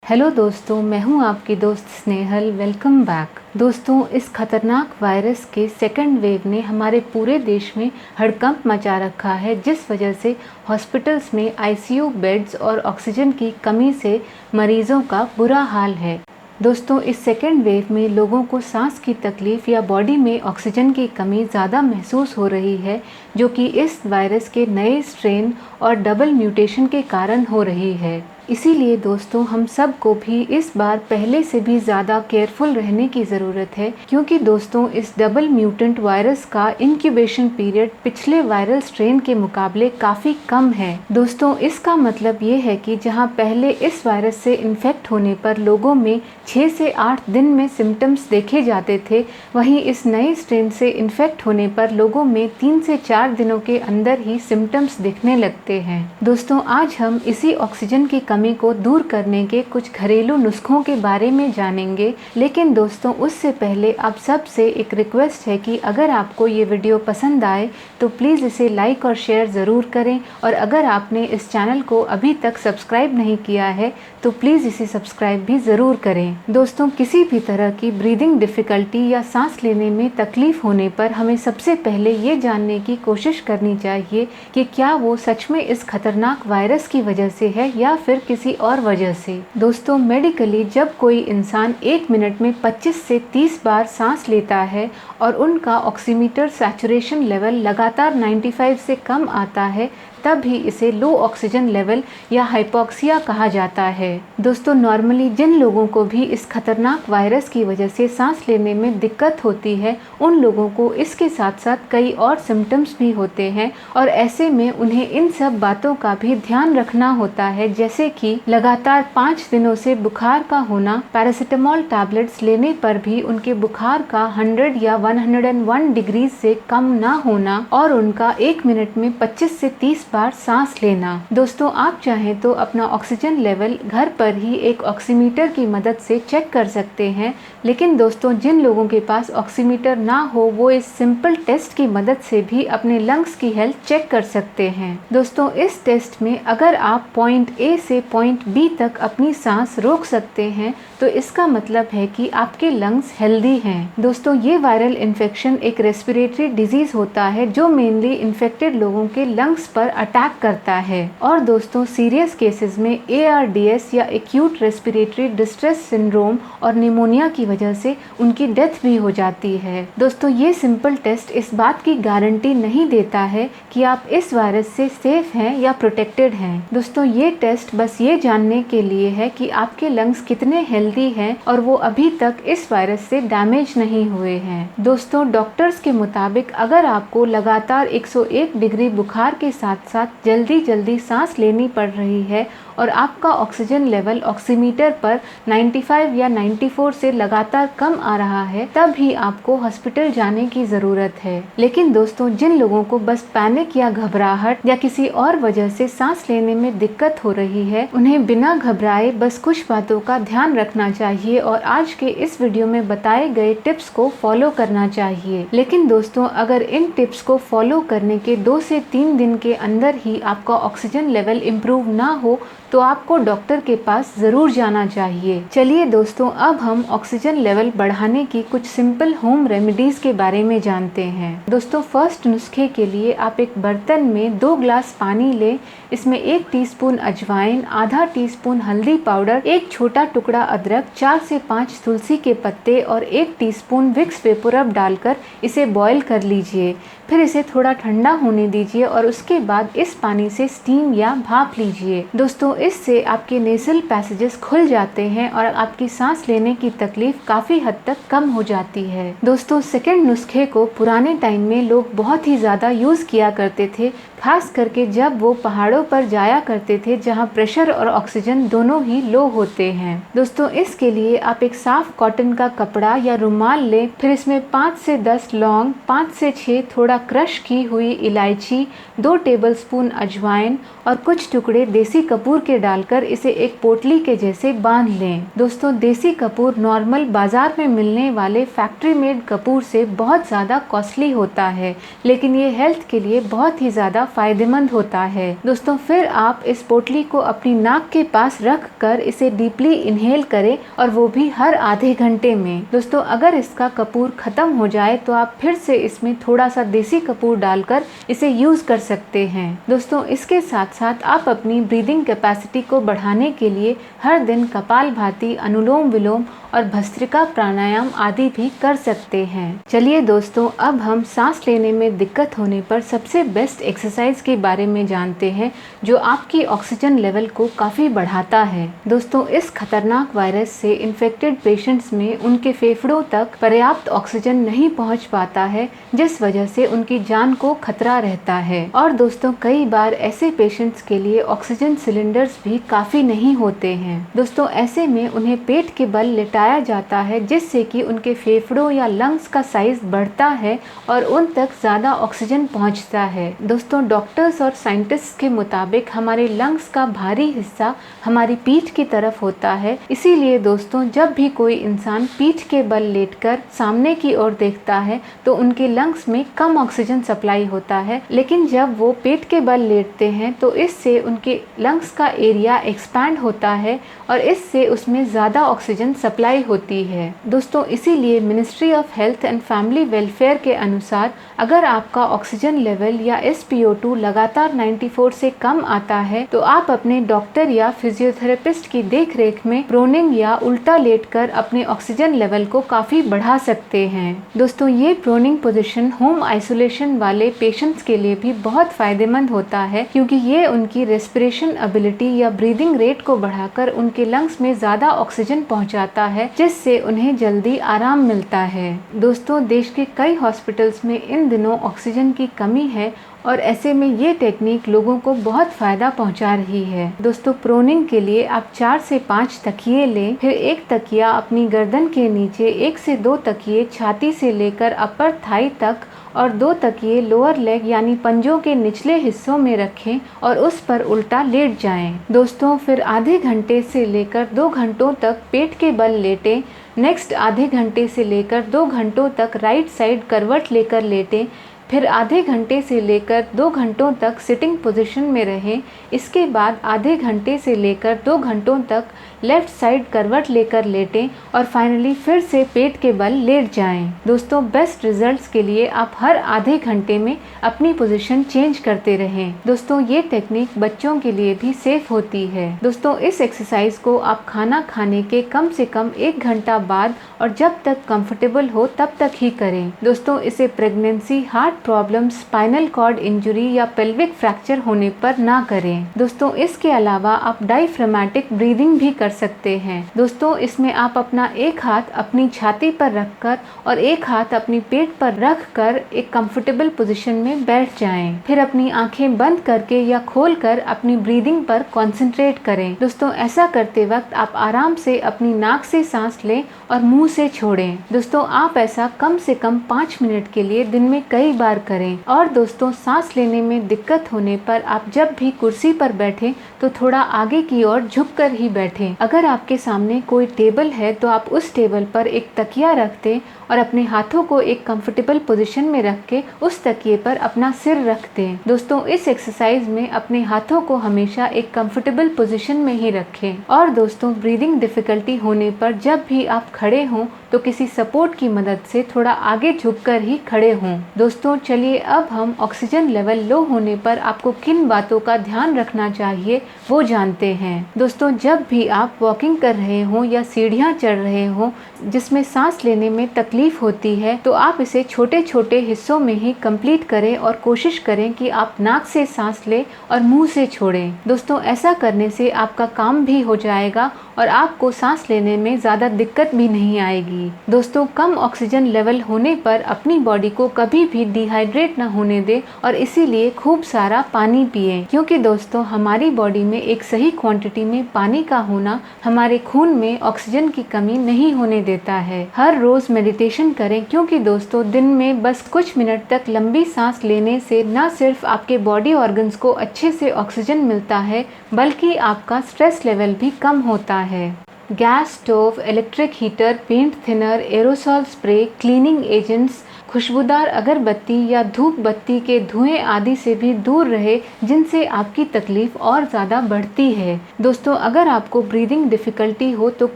Hello दोस्तों, मैं हूं आपकी दोस्त स्नेहल। Welcome back. दोस्तों, इस खतरनाक वायरस के सेकंड वेव ने हमारे पूरे देश में हड़कंप मचा रखा है, जिस वजह से हॉस्पिटल्स में आईसीयू बेड्स और ऑक्सीजन की कमी से मरीजों का बुरा हाल है। दोस्तों, इस सेकेंड वेव में लोगों को सांस की तकलीफ़ या बॉडी में ऑक्सीजन की कमी ज़्यादा महसूस हो रही है, जो कि इस वायरस के नए स्ट्रेन और डबल म्यूटेशन के कारण हो रही है। इसीलिए दोस्तों, हम सबको भी इस बार पहले से भी ज़्यादा केयरफुल रहने की ज़रूरत है, क्योंकि दोस्तों इस डबल म्यूटेंट वायरस का इंक्यूबेशन पीरियड पिछले वायरल स्ट्रेन के मुकाबले काफ़ी कम है। दोस्तों, इसका मतलब ये है कि जहां पहले इस वायरस से इन्फेक्ट होने पर लोगों में 6 से 8 दिन में सिम्टम्स देखे जाते थे, वहीं इस नए स्ट्रेन से इन्फेक्ट होने पर लोगों में 3 से 4 दिनों के अंदर ही सिम्टम्स दिखने लगते हैं। दोस्तों, आज हम इसी ऑक्सीजन की कमी को दूर करने के कुछ घरेलू नुस्खों के बारे में जानेंगे। लेकिन दोस्तों, उससे पहले आप सबसे एक रिक्वेस्ट है कि अगर आपको ये वीडियो पसंद आए तो प्लीज़ इसे लाइक और शेयर ज़रूर करें, और अगर आपने इस चैनल को अभी तक सब्सक्राइब नहीं किया है तो प्लीज़ इसे सब्सक्राइब भी ज़रूर करें। दोस्तों, किसी भी तरह की ब्रीदिंग डिफ़िकल्टी या सांस लेने में तकलीफ होने पर हमें सबसे पहले ये जानने की कोशिश करनी चाहिए कि क्या वो सच में इस खतरनाक वायरस की वजह से है या फिर किसी और वजह से। दोस्तों, मेडिकली जब कोई इंसान 1 मिनट में 25 से 30 बार सांस लेता है और उनका ऑक्सीमीटर सैचुरेशन लेवल लगातार 95 से कम आता है, तब भी इसे लो ऑक्सीजन लेवल या हाइपोक्सिया कहा जाता है। दोस्तों, नॉर्मली जिन लोगों को भी इस खतरनाक वायरस की वजह से सांस लेने में दिक्कत होती है, उन लोगों को इसके साथ साथ कई और सिम्टम्स भी होते हैं, और ऐसे में उन्हें इन सब बातों का भी ध्यान रखना होता है, जैसे कि लगातार 5 दिनों से बुखार का होना, पैरासिटामोल टैबलेट्स लेने पर भी उनके बुखार का 100 या 101 डिग्री से कम ना होना, और उनका 1 मिनट में 25 से 30 बार सांस लेना। दोस्तों, आप चाहें तो अपना ऑक्सीजन लेवल घर पर ही एक ऑक्सीमीटर की मदद से चेक कर सकते हैं, लेकिन दोस्तों, जिन लोगों के पास ऑक्सीमीटर ना हो वो इस सिंपल टेस्ट की मदद से भी अपने लंग्स की हेल्थ चेक कर सकते हैं। दोस्तों, इस टेस्ट में अगर आप पॉइंट ए से पॉइंट बी तक अपनी सांस रोक सकते हैं तो इसका मतलब है कि आपके लंग्स हेल्दी हैं। दोस्तों, ये वायरल इन्फेक्शन एक रेस्पिरेटरी डिजीज होता है जो मेनली इन्फेक्टेड लोगों के लंग्स पर अटैक करता है, और दोस्तों सीरियस केसेस में ARDS या एक्यूट रेस्पिरेटरी डिस्ट्रेस सिंड्रोम और निमोनिया की वजह से उनकी डेथ भी हो जाती है। दोस्तों, ये सिंपल टेस्ट इस बात की गारंटी नहीं देता है कि आप इस वायरस से सेफ हैं या प्रोटेक्टेड हैं। दोस्तों, ये टेस्ट बस ये जानने के लिए है कि आपके लंग्स कितने हेल्दी हैं और वो अभी तक इस वायरस से डैमेज नहीं हुए हैं। दोस्तों, डॉक्टर्स के मुताबिक अगर आपको लगातार 101 डिग्री बुखार के साथ साथ जल्दी सांस लेनी पड़ रही है और आपका ऑक्सीजन लेवल ऑक्सीमीटर पर 95 या 94 से लगातार कम आ रहा है, तब भी आपको हॉस्पिटल जाने की ज़रूरत है। लेकिन दोस्तों, जिन लोगों को बस पैनिक या घबराहट या किसी और वजह से सांस लेने में दिक्कत हो रही है, उन्हें बिना घबराए बस कुछ बातों का ध्यान रखना चाहिए और आज के इस वीडियो में बताए गए टिप्स को फॉलो करना चाहिए। लेकिन दोस्तों, अगर इन टिप्स को फॉलो करने के 2 से 3 दिन के अंदर ही आपका ऑक्सीजन लेवल इम्प्रूव ना हो तो आपको डॉक्टर के पास ज़रूर जाना चाहिए। चलिए दोस्तों, अब हम ऑक्सीजन लेवल बढ़ाने की कुछ सिंपल होम रेमेडीज के बारे में जानते हैं। दोस्तों, फर्स्ट नुस्खे के लिए आप एक बर्तन में 2 ग्लास पानी लें। इसमें 1 टीस्पून अजवाइन, आधा टीस्पून हल्दी पाउडर, 1 छोटा टुकड़ा अदरक, 4 से 5 तुलसी के पत्ते और 1 टीस्पून विक्स वेपोरब डालकर इसे बॉईल कर लीजिए। फिर इसे थोड़ा ठंडा होने दीजिए और उसके बाद इस पानी से स्टीम या भाप लीजिए। दोस्तों, इससे आपके नेसल पैसेजेस खुल जाते हैं और आपकी सांस लेने की तकलीफ काफ़ी हद तक कम हो जाती है। दोस्तों, सेकंड नुस्खे को पुराने टाइम में लोग बहुत ही ज़्यादा यूज़ किया करते थे, खास करके जब वो पहाड़ों पर जाया करते थे जहाँ प्रेशर और ऑक्सीजन दोनों ही लो होते हैं। दोस्तों, इसके लिए आप एक साफ कॉटन का कपड़ा या रुमाल लें, फिर इसमें 5 से 10 लौंग, 5 से 6 थोड़ा क्रश की हुई इलायची, 2 टेबलस्पून अजवाइन और कुछ टुकड़े देसी कपूर के डालकर इसे एक पोटली के जैसे बांध लें। दोस्तों, देसी कपूर नॉर्मल बाजार में मिलने वाले फैक्ट्री मेड कपूर से बहुत ज़्यादा कॉस्टली होता है, लेकिन ये हेल्थ के लिए बहुत ही ज़्यादा फायदेमंद होता है। दोस्तों, फिर आप इस पोटली को अपनी नाक के पास रख कर इसे डीपली इनहेल करें, और वो भी हर आधे घंटे में। दोस्तों, अगर इसका कपूर खत्म हो जाए तो आप फिर से इसमें थोड़ा सा देसी कपूर डालकर इसे यूज कर सकते हैं। दोस्तों, इसके साथ साथ आप अपनी ब्रीदिंग कैपेसिटी को बढ़ाने के लिए हर दिन कपालभाति, अनुलोम विलोम और भस्त्रिका प्राणायाम आदि भी कर सकते हैं। चलिए दोस्तों, अब हम सांस लेने में दिक्कत होने पर सबसे बेस्ट एक्सरसाइज के बारे में जानते हैं, जो आपकी ऑक्सीजन लेवल को काफी बढ़ाता है। दोस्तों, इस खतरनाक वायरस से इन्फेक्टेड पेशेंट्स में उनके फेफड़ों तक पर्याप्त ऑक्सीजन नहीं पहुंच पाता है, जिस वजह से उनकी जान को खतरा रहता है। और दोस्तों, कई बार ऐसे पेशेंट्स के लिए ऑक्सीजन सिलेंडर्स भी काफी नहीं होते हैं। दोस्तों, ऐसे में उन्हें पेट के बल लेटाया जाता है, जिससे कि उनके फेफड़ों या लंग्स का साइज बढ़ता है और उन तक ज्यादा ऑक्सीजन पहुंचता है। दोस्तों, डॉक्टर्स और साइंटिस्ट के मुताबिक हमारे लंग्स का भारी हिस्सा हमारी पीठ की तरफ होता है। इसीलिए दोस्तों, जब भी कोई इंसान पीठ के बल लेटकर सामने की ओर देखता है तो उनके लंग्स में कम ऑक्सीजन सप्लाई होता है, लेकिन जब वो पेट के बल लेटते हैं तो इससे उनके लंग्स का एरिया एक्सपैंड होता है और इससे उसमें ज़्यादा ऑक्सीजन सप्लाई होती है। दोस्तों, इसीलिए ministry of health and family welfare के अनुसार अगर आपका ऑक्सीजन लेवल या SpO2 लगातार 94 से कम आता है तो आप अपने डॉक्टर या फिजियोथेरेपिस्ट की देखरेख में प्रोनिंग या उल्टा लेटकर अपने ऑक्सीजन लेवल को काफी बढ़ा सकते हैं। दोस्तों, ये प्रोनिंग पोजीशन होम आइसोलेशन वाले पेशेंट्स के लिए भी बहुत फायदेमंद होता है, क्योंकि ये उनकी रेस्पिरेशन एबिलिटी या ब्रीदिंग रेट को बढ़ाकर उनके लंग्स में ज्यादा ऑक्सीजन पहुंचाता है, जिससे उन्हें जल्दी आराम मिलता है। दोस्तों, देश के कई हॉस्पिटल्स में इन दिनों ऑक्सीजन की कमी है और ऐसे में ये टेक्निक लोगों को बहुत फायदा पहुंचा रही है। दोस्तों, प्रोनिंग के लिए आप 4 से 5 तकिए लें, फिर एक तकिया अपनी गर्दन के नीचे, 1 से 2 तकिए छाती से लेकर अपर थाई तक और 2 तकिए लोअर लेग यानी पंजों के निचले हिस्सों में रखें और उस पर उल्टा लेट जाएं। दोस्तों, फिर आधे घंटे से लेकर 2 घंटों तक पेट के बल लेटें। नेक्स्ट आधे घंटे से लेकर 2 घंटों तक राइट साइड करवट लेकर लेटें। फिर आधे घंटे से लेकर 2 घंटों तक सिटिंग पोजीशन में रहें। इसके बाद आधे घंटे से लेकर 2 घंटों तक लेफ्ट साइड करवट लेकर लेटें और फाइनली फिर से पेट के बल लेट जाएं। दोस्तों, बेस्ट रिजल्ट्स के लिए आप हर आधे घंटे में अपनी पोजीशन चेंज करते रहें। दोस्तों, ये टेक्निक बच्चों के लिए भी सेफ होती है। दोस्तों, इस एक्सरसाइज को आप खाना खाने के कम से कम 1 घंटा बाद और जब तक कंफर्टेबल हो तब तक ही करें। दोस्तों, इसे pregnancy, heart problem, spinal cord injury या पेल्विक फ्रैक्चर होने पर ना करें। दोस्तों, इसके अलावा आप डायफ्रामेटिक ब्रीदिंग भी कर सकते हैं। दोस्तों, इसमें आप अपना एक हाथ अपनी छाती पर रखकर और एक हाथ अपनी पेट पर रखकर एक कंफर्टेबल पोजीशन में बैठ जाएं। फिर अपनी आंखें बंद करके या खोलकर अपनी ब्रीदिंग पर कंसंट्रेट करें। दोस्तों, ऐसा करते वक्त आप आराम से अपनी नाक से सांस लें और मुंह से छोड़ें। दोस्तों, आप ऐसा कम से कम 5 मिनट के लिए दिन में कई बार करें। और दोस्तों, सांस लेने में दिक्कत होने पर आप जब भी कुर्सी पर बैठें तो थोड़ा आगे की ओर झुककर ही बैठें। अगर आपके सामने कोई टेबल है तो आप उस टेबल पर एक तकिया रख दें और अपने हाथों को एक कंफर्टेबल पोजीशन में रख के उस तकिए पर अपना सिर रख दें। दोस्तों, इस एक्सरसाइज में अपने हाथों को हमेशा एक कंफर्टेबल पोजीशन में ही रखें। और दोस्तों, ब्रीदिंग डिफिकल्टी होने पर जब भी आप खड़े हों तो किसी सपोर्ट की मदद से थोड़ा आगे झुककर ही खड़े हों। दोस्तों, चलिए अब हम ऑक्सीजन लेवल लो होने पर आपको किन बातों का ध्यान रखना चाहिए वो जानते हैं। दोस्तों, जब भी आप वॉकिंग कर रहे हों या सीढ़ियाँ चढ़ रहे हों जिसमें सांस लेने में तकलीफ होती है तो आप इसे छोटे छोटे हिस्सों में ही कंप्लीट करें और कोशिश करें कि आप नाक से सांस लें और मुंह से छोड़ें। दोस्तों, ऐसा करने से आपका काम भी हो जाएगा और आपको सांस लेने में ज़्यादा दिक्कत भी नहीं आएगी। जाएगी। दोस्तों, कम ऑक्सीजन लेवल होने पर अपनी बॉडी को कभी भी डिहाइड्रेट ना होने दे और इसीलिए खूब सारा पानी पिए, क्योंकि दोस्तों हमारी बॉडी में एक सही क्वांटिटी में पानी का होना हमारे खून में ऑक्सीजन की कमी नहीं होने देता है। हर रोज मेडिटेशन करें, क्योंकि दोस्तों दिन में बस कुछ मिनट तक लंबी सांस लेने से न सिर्फ आपके बॉडी ऑर्गन्स को अच्छे से ऑक्सीजन मिलता है, बल्कि आपका स्ट्रेस लेवल भी कम होता है। Gas stove, electric heater, paint thinner, aerosol spray, cleaning agents, खुशबूदार अगरबत्ती या धूप बत्ती के धुएं आदि से भी दूर रहे, जिनसे आपकी तकलीफ और ज़्यादा बढ़ती है। दोस्तों, अगर आपको ब्रीदिंग डिफ़िकल्टी हो तो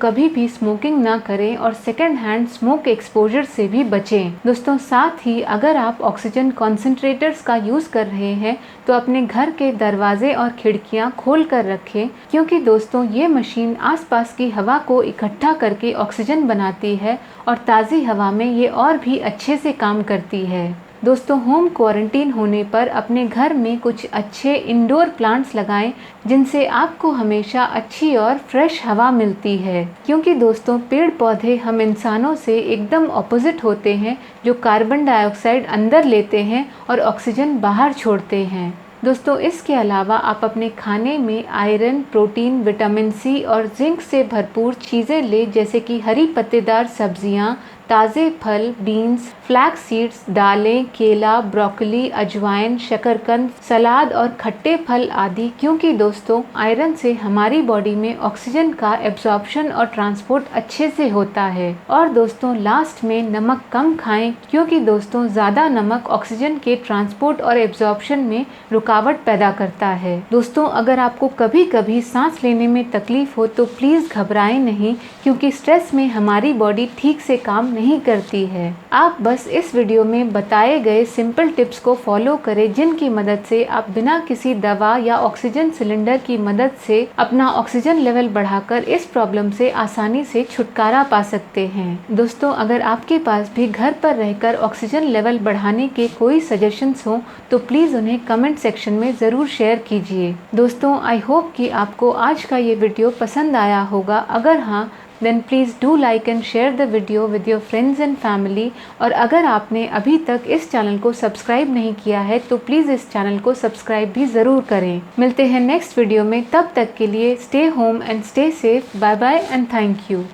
कभी भी स्मोकिंग ना करें और सेकेंड हैंड स्मोक एक्सपोजर से भी बचें। दोस्तों, साथ ही अगर आप ऑक्सीजन कॉन्सेंट्रेटर्स का यूज़ कर रहे हैं तो अपने घर के दरवाजे और खिड़कियां खोल कर रखें, क्योंकि दोस्तों ये मशीन आसपास की हवा को इकट्ठा करके ऑक्सीजन बनाती है और ताज़ी हवा में ये और भी अच्छे से काम करती है। दोस्तों, होम क्वारंटीन होने पर अपने घर में कुछ अच्छे इंडोर प्लांट्स लगाएं, जिनसे आपको हमेशा अच्छी और फ्रेश हवा मिलती है, क्योंकि दोस्तों पेड़ पौधे हम इंसानों से एकदम ऑपोजिट होते हैं, जो कार्बन डाइऑक्साइड अंदर लेते हैं और ऑक्सीजन बाहर छोड़ते हैं। दोस्तों, इसके अलावा आप अपने खाने में आयरन, प्रोटीन, विटामिन सी और जिंक से भरपूर चीज़ें लें, जैसे कि हरी पत्तेदार सब्जियां, ताज़े फल, बीन्स, फ्लैक्स सीड्स, दालें, केला, ब्रोकली, अजवाइन, शकरकंद, सलाद और खट्टे फल आदि, क्योंकि दोस्तों आयरन से हमारी बॉडी में ऑक्सीजन का एब्जॉर्प्शन और ट्रांसपोर्ट अच्छे से होता है। और दोस्तों लास्ट में नमक कम खाएं, क्योंकि दोस्तों ज़्यादा नमक ऑक्सीजन के ट्रांसपोर्ट और एब्जॉर्प्शन में रुकावट पैदा करता है। दोस्तों, अगर आपको कभी कभी सांस लेने में तकलीफ हो तो प्लीज़ घबराएं नहीं, क्योंकि स्ट्रेस में हमारी बॉडी ठीक से काम नहीं करती है। आप बस इस वीडियो में बताए गए सिंपल टिप्स को फॉलो करें, जिनकी मदद से आप बिना किसी दवा या ऑक्सीजन सिलेंडर की मदद से अपना ऑक्सीजन लेवल बढ़ाकर इस प्रॉब्लम से आसानी से छुटकारा पा सकते हैं। दोस्तों, अगर आपके पास भी घर पर रहकर ऑक्सीजन लेवल बढ़ाने के कोई सजेशंस हो तो प्लीज़ उन्हें कमेंट सेक्शन में ज़रूर शेयर कीजिए। दोस्तों, आई होप कि आपको आज का ये वीडियो पसंद आया होगा। अगर हाँ, then please do like and share the video with your friends and family। और अगर आपने अभी तक इस चैनल को सब्सक्राइब नहीं किया है तो प्लीज़ इस चैनल को सब्सक्राइब भी ज़रूर करें। मिलते हैं नेक्स्ट वीडियो में, तब तक के लिए stay home and stay safe. Bye bye and thank you.